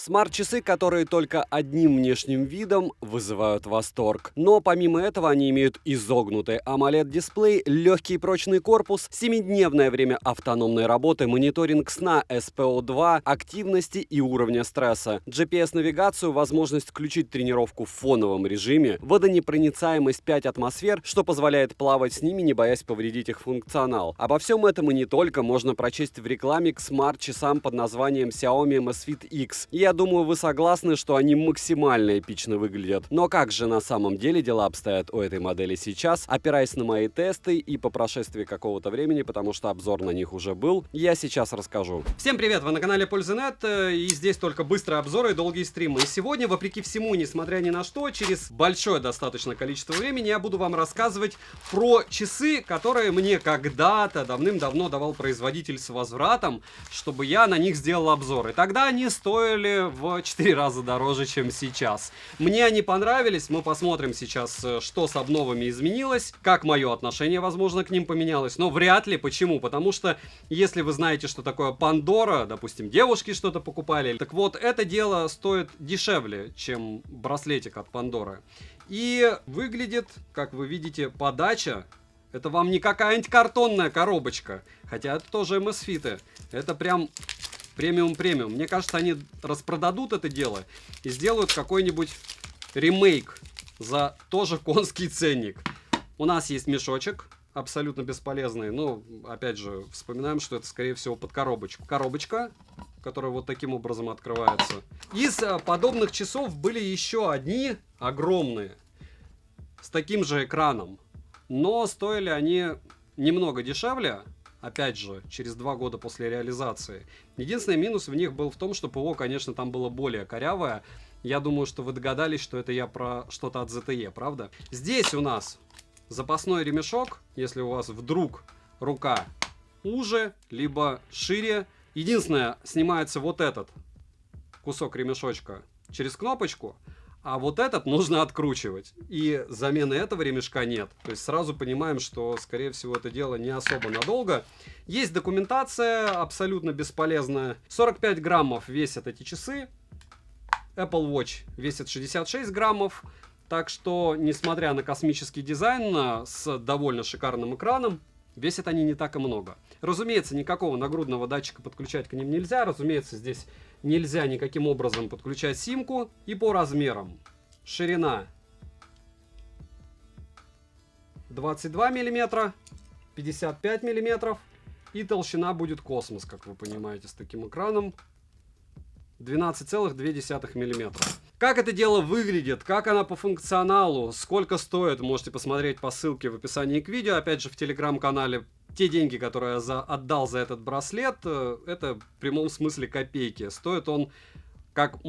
Смарт-часы, которые только одним внешним видом вызывают восторг. Но помимо этого они имеют изогнутый AMOLED-дисплей, легкий и прочный корпус, 7-дневное время автономной работы, мониторинг сна, SPO2, активности и уровня стресса, GPS-навигацию, возможность включить тренировку в фоновом режиме, водонепроницаемость 5 атмосфер, что позволяет плавать с ними, не боясь повредить их функционал. Обо всем этом и не только можно прочесть в рекламе к смарт-часам под названием Xiaomi Amazfit X. Я думаю, вы согласны, что они максимально эпично выглядят. Но как же на самом деле дела обстоят у этой модели сейчас? Опираясь на мои тесты и по прошествии какого-то времени, потому что обзор на них уже был, я сейчас расскажу. Всем привет, вы на канале Пользы.нет, и здесь только быстрые обзоры и долгие стримы. И сегодня, вопреки всему, несмотря ни на что, через большое достаточно количество времени я буду вам рассказывать про часы, которые мне когда-то давным-давно давал производитель с возвратом, чтобы я на них сделал обзор. И тогда они стоили в 4 раза дороже, чем сейчас. Мне они понравились, мы посмотрим сейчас, что с обновами изменилось, как мое отношение, возможно, к ним поменялось, но вряд ли. Почему? Потому что, если вы знаете, что такое Пандора, допустим, девушки что-то покупали, так вот, это дело стоит дешевле, чем браслетик от Пандоры. И выглядит, как вы видите, подача. Это вам не какая-нибудь картонная коробочка, хотя это тоже Amazfit. Это прям премиум-премиум. Мне кажется, они распродадут это дело и сделают какой-нибудь ремейк за тоже конский ценник. У нас есть мешочек, абсолютно бесполезный. Но, опять же, вспоминаем, что это, скорее всего, под коробочку. Коробочка, которая вот таким образом открывается. Из подобных часов были еще одни огромные, с таким же экраном. Но стоили они немного дешевле. Опять же, через 2 года после реализации. Единственный минус в них был в том, что ПО, конечно, там было более корявое. Я думаю, что вы догадались, что это я про что-то от ZTE, правда? Здесь у нас запасной ремешок, если у вас вдруг рука уже, либо шире. Единственное, снимается вот этот кусок ремешочка через кнопочку, а вот этот нужно откручивать. И замены этого ремешка нет. То есть сразу понимаем, что, скорее всего, это дело не особо надолго. Есть документация, абсолютно бесполезная. 45 граммов весят эти часы. Apple Watch весит 66 граммов. Так что, несмотря на космический дизайн с довольно шикарным экраном, весят они не так и много. Разумеется, никакого нагрудного датчика подключать к ним нельзя. Разумеется, здесь нельзя никаким образом подключать симку. И по размерам. Ширина 22 мм, 55 мм. И толщина будет космос, как вы понимаете, с таким экраном. 12,2 мм. Как это дело выглядит, как она по функционалу, сколько стоит, можете посмотреть по ссылке в описании к видео. Опять же, в телеграм-канале те деньги, которые я отдал за этот браслет, это в прямом смысле копейки. Стоит он как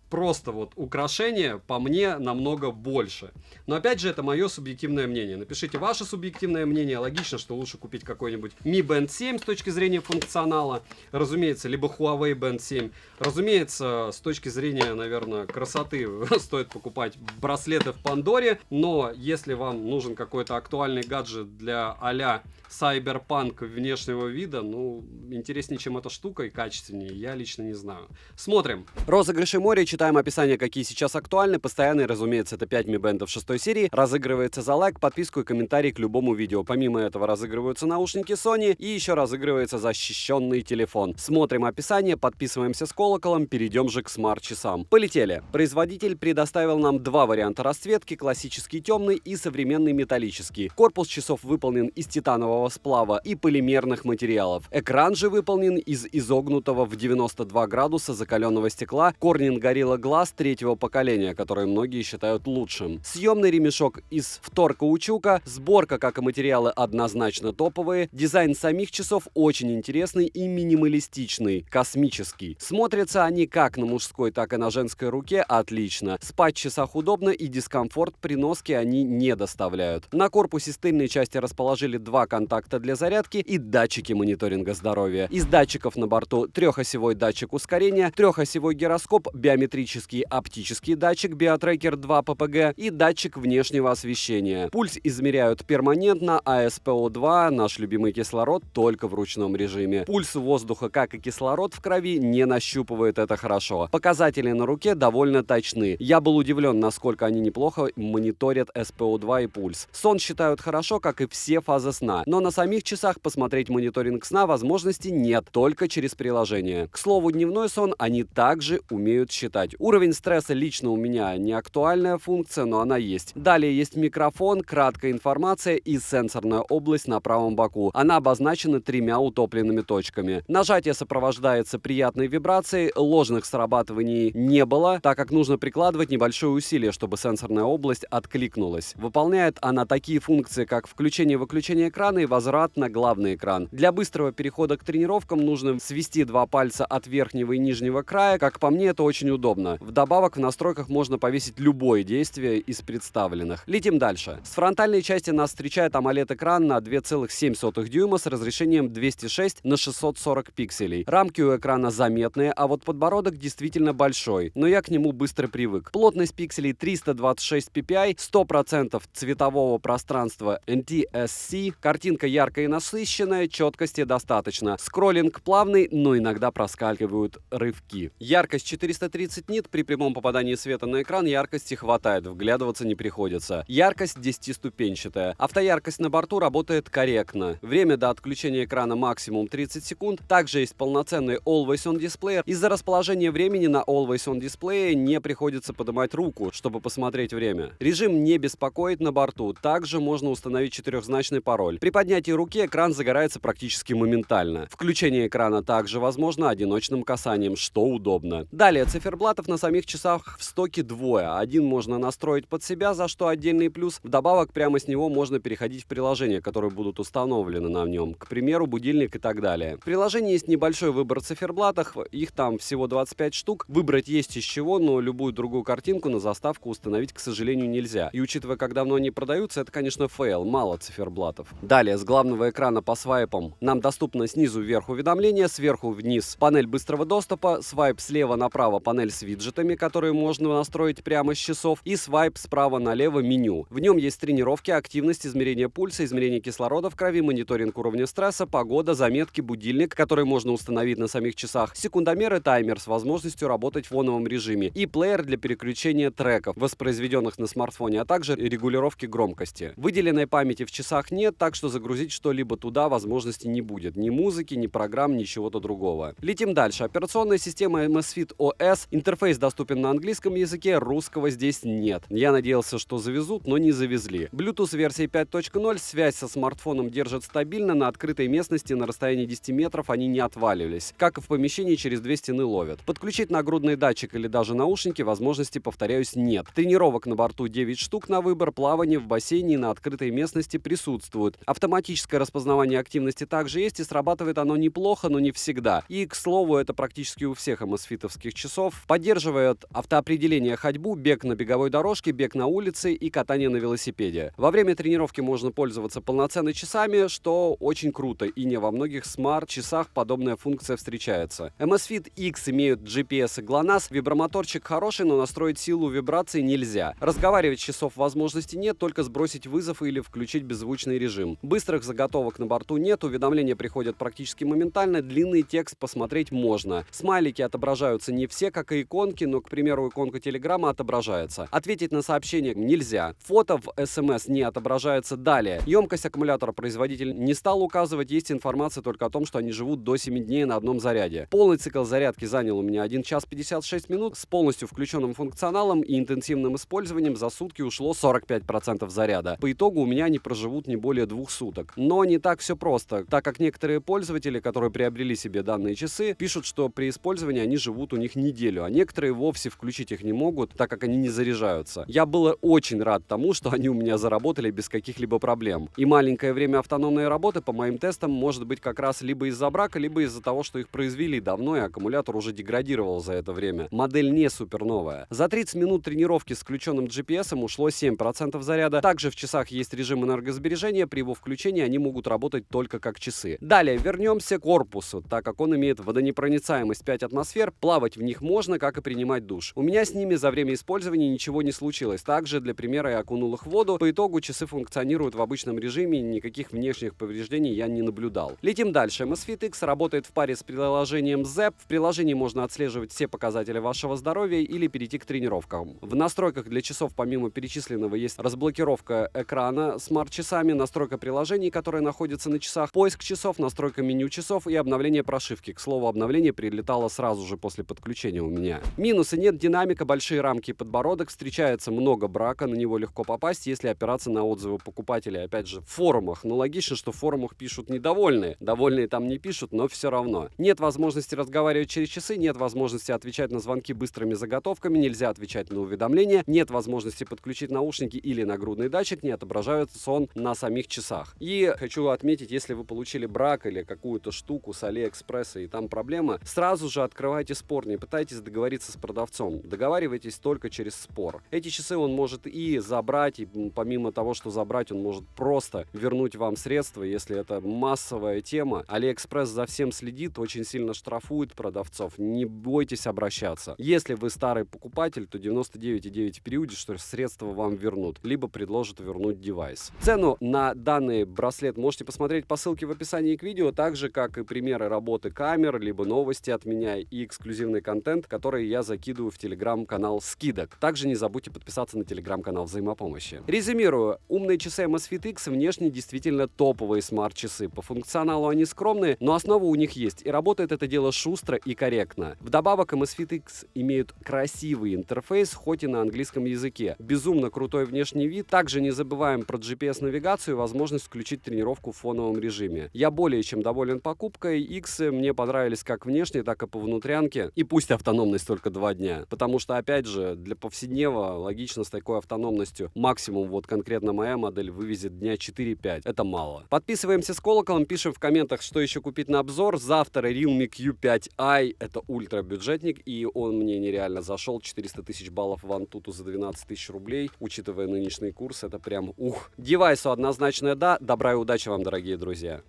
просто вот украшение, по мне, намного больше. Но опять же, это мое субъективное мнение. Напишите ваше субъективное мнение. Логично, что лучше купить какой-нибудь Mi Band 7 с точки зрения функционала. Разумеется, либо Huawei Band 7. Разумеется, с точки зрения, наверное, красоты стоит покупать браслеты в Пандоре. Но если вам нужен какой-то актуальный гаджет для а-ля Cyberpunk внешнего вида, ну, интереснее, чем эта штука и качественнее, я лично не знаю. Смотрим. Розыгрыши моря. Читаем описание, какие сейчас актуальны. Постоянный, разумеется, это 5 Mi Band'ов 6 серии. Разыгрывается за лайк, подписку и комментарий к любому видео. Помимо этого разыгрываются наушники Sony и еще разыгрывается защищенный телефон. Смотрим описание, подписываемся с колоколом, перейдем же к смарт-часам. Полетели. Производитель предоставил нам 2 варианта расцветки: классический темный и современный металлический. Корпус часов выполнен из титанового сплава и полимерных материалов. Экран же выполнен из изогнутого в 92 градуса закаленного стекла Corning Gorilla Glass 3-го поколения, который многие считают лучшим. Съемный ремешок из вторкаучука, сборка, как и материалы, однозначно топовые. Дизайн самих часов очень интересный и минималистичный, космический. Смотрятся они как на мужской, так и на женской руке отлично. Спать в часах удобно и дискомфорт при носке они не доставляют. На корпусе с тыльной части расположили 2 контакта для зарядки и датчики мониторинга здоровья. Из датчиков на борту 3-осевой датчик ускорения, 3-осевой гироскоп, биометрический диэлектрический оптический датчик BioTracker 2 PPG и датчик внешнего освещения. Пульс измеряют перманентно, а SpO2, наш любимый кислород, только в ручном режиме. Пульс воздуха, как и кислород в крови, не нащупывает, это хорошо. Показатели на руке довольно точны. Я был удивлен, насколько они неплохо мониторят SpO2 и пульс. Сон считают хорошо, как и все фазы сна, но на самих часах посмотреть мониторинг сна возможности нет, только через приложение. К слову, дневной сон они также умеют считать. Уровень стресса лично у меня не актуальная функция, но она есть. Далее есть микрофон, краткая информация и сенсорная область на правом боку. Она обозначена 3 утопленными точками. Нажатие сопровождается приятной вибрацией, ложных срабатываний не было, так как нужно прикладывать небольшое усилие, чтобы сенсорная область откликнулась. Выполняет она такие функции, как включение и выключение экрана и возврат на главный экран. Для быстрого перехода к тренировкам нужно свести 2 пальца от верхнего и нижнего края. Как по мне, это очень удобно. Вдобавок в настройках можно повесить любое действие из представленных. Летим дальше. С фронтальной части нас встречает AMOLED-экран на 2,7 дюйма с разрешением 206 на 640 пикселей. Рамки у экрана заметные, а вот подбородок действительно большой, но я к нему быстро привык. Плотность пикселей 326 ppi, 100% цветового пространства NTSC, картинка яркая и насыщенная, четкости достаточно. Скроллинг плавный, но иногда проскакивают рывки. Яркость 430 нит, при прямом попадании света на экран яркости хватает, вглядываться не приходится. Яркость 10-ступенчатая. Автояркость на борту работает корректно. Время до отключения экрана максимум 30 секунд. Также есть полноценный Always On дисплей. Из-за расположения времени на Always On дисплее не приходится поднимать руку, чтобы посмотреть время. Режим не беспокоит на борту. Также можно установить 4-значный пароль. При поднятии руки экран загорается практически моментально. Включение экрана также возможно одиночным касанием, что удобно. Далее, циферблатов на самих часах в стоке 2. Один можно настроить под себя, за что отдельный плюс. Вдобавок, прямо с него можно переходить в приложения, которые будут установлены на нем. К примеру, будильник и так далее. В приложении есть небольшой выбор циферблатов. Их там всего 25 штук. Выбрать есть из чего, но любую другую картинку на заставку установить, к сожалению, нельзя. И учитывая, как давно они продаются, это, конечно, фейл. Мало циферблатов. Далее, с главного экрана по свайпам нам доступно снизу вверх уведомления, сверху вниз панель быстрого доступа, свайп слева направо панель с виджетами, которые можно настроить прямо с часов, и свайп справа налево меню. В нем есть тренировки, активность, измерение пульса, измерение кислорода в крови, мониторинг уровня стресса, погода, заметки, будильник, который можно установить на самих часах, секундомер и таймер с возможностью работать в фоновом режиме, и плеер для переключения треков, воспроизведенных на смартфоне, а также регулировки громкости. Выделенной памяти в часах нет, так что загрузить что-либо туда возможности не будет. Ни музыки, ни программ, ни чего-то другого. Летим дальше. Операционная система Amazfit OS. Интерфейс доступен на английском языке, русского здесь нет. Я надеялся, что завезут, но не завезли. Bluetooth версии 5.0, связь со смартфоном держит стабильно, на открытой местности на расстоянии 10 метров они не отваливались. Как и в помещении, через 2 стены ловят. Подключить нагрудный датчик или даже наушники возможности, повторяюсь, нет. Тренировок на борту 9 штук на выбор, плавание в бассейне и на открытой местности присутствует. Автоматическое распознавание активности также есть, и срабатывает оно неплохо, но не всегда. И, к слову, это практически у всех Amazfit'овских часов. Поддерживает автоопределение ходьбу, бег на беговой дорожке, бег на улице и катание на велосипеде. Во время тренировки можно пользоваться полноценными часами, что очень круто, и не во многих смарт-часах подобная функция встречается. Amazfit X имеют GPS и GLONASS, вибромоторчик хороший, но настроить силу вибраций нельзя. Разговаривать с часов возможности нет, только сбросить вызов или включить беззвучный режим. Быстрых заготовок на борту нет, уведомления приходят практически моментально, длинный текст посмотреть можно. Смайлики отображаются не все, как и иконки, но, к примеру, иконка Телеграма отображается. Ответить на сообщение нельзя. Фото в СМС не отображается. Далее. Емкость аккумулятора производитель не стал указывать, есть информация только о том, что они живут до 7 дней на одном заряде. Полный цикл зарядки занял у меня 1 час 56 минут. С полностью включенным функционалом и интенсивным использованием за сутки ушло 45% заряда. По итогу у меня они проживут не более 2 суток. Но не так все просто, так как некоторые пользователи, которые приобрели себе данные часы, пишут, что при использовании они живут у них неделю, а некоторые вовсе включить их не могут, так как они не заряжаются. Я был очень рад тому, что они у меня заработали без каких-либо проблем. И маленькое время автономной работы, по моим тестам, может быть как раз либо из-за брака, либо из-за того, что их произвели давно, и аккумулятор уже деградировал за это время. Модель не супер новая. За 30 минут тренировки с включенным GPS ушло 7% заряда. Также в часах есть режим энергосбережения, при его включении они могут работать только как часы. Далее вернемся к корпусу, так как он имеет водонепроницаемость 5 атмосфер, плавать в них можно, как и принимать душ. У меня с ними за время использования ничего не случилось. Также, для примера, я окунул их в воду. По итогу часы функционируют в обычном режиме, никаких внешних повреждений я не наблюдал. Летим дальше. Amazfit X работает в паре с приложением ZEP. В приложении можно отслеживать все показатели вашего здоровья или перейти к тренировкам. В настройках для часов помимо перечисленного есть разблокировка экрана смарт-часами, настройка приложений, которые находятся на часах, поиск часов, настройка меню часов и обновление прошивки. К слову, обновление прилетало сразу же после подключения у меня. Минусы: нет динамика, большие рамки и подбородок, встречается много брака, на него легко попасть, если опираться на отзывы покупателей. Опять же, в форумах. Но логично, что в форумах пишут недовольные. Довольные там не пишут, но все равно. Нет возможности разговаривать через часы, нет возможности отвечать на звонки быстрыми заготовками, нельзя отвечать на уведомления, нет возможности подключить наушники или нагрудный датчик, не отображается сон на самих часах. И хочу отметить, если вы получили брак или какую-то штуку с Алиэкспресса и там проблема, сразу же открывайте спор, не пытайтесь договориться с продавцом. Договаривайтесь только через спор. Эти часы он может и забрать, и помимо того, что забрать, он может просто вернуть вам средства, если это массовая тема. Алиэкспресс за всем следит, очень сильно штрафует продавцов. Не бойтесь обращаться. Если вы старый покупатель, то 99,9 в периоде, что средства вам вернут, либо предложат вернуть девайс. Цену на данный браслет можете посмотреть по ссылке в описании к видео, так же, как и примеры работы камер, либо новости от меня и эксклюзивный контент, который я закидываю в телеграм-канал скидок. Также не забудьте подписаться на телеграм-канал взаимопомощи. Резюмирую. Умные часы Amazfit X внешне действительно топовые смарт-часы. По функционалу они скромные, но основа у них есть, и работает это дело шустро и корректно. Вдобавок, Amazfit X имеют красивый интерфейс, хоть и на английском языке. Безумно крутой внешний вид. Также не забываем про GPS-навигацию и возможность включить тренировку в фоновом режиме. Я более чем доволен покупкой. X мне понравились как внешне, так и по внутрянке. И пусть автономность только 2 дня. Потому что, опять же, для повседневного логично с такой автономностью максимум, вот конкретно моя модель, вывезет дня 4-5. Это мало. Подписываемся с колоколом, пишем в комментах, что еще купить на обзор. Завтра Realme Q5i. Это ультрабюджетник, и он мне нереально зашел. 400 тысяч баллов в Antutu за 12 тысяч рублей. Учитывая нынешний курс, это прям ух. Девайсу однозначно да. Добра и удачи вам, дорогие друзья.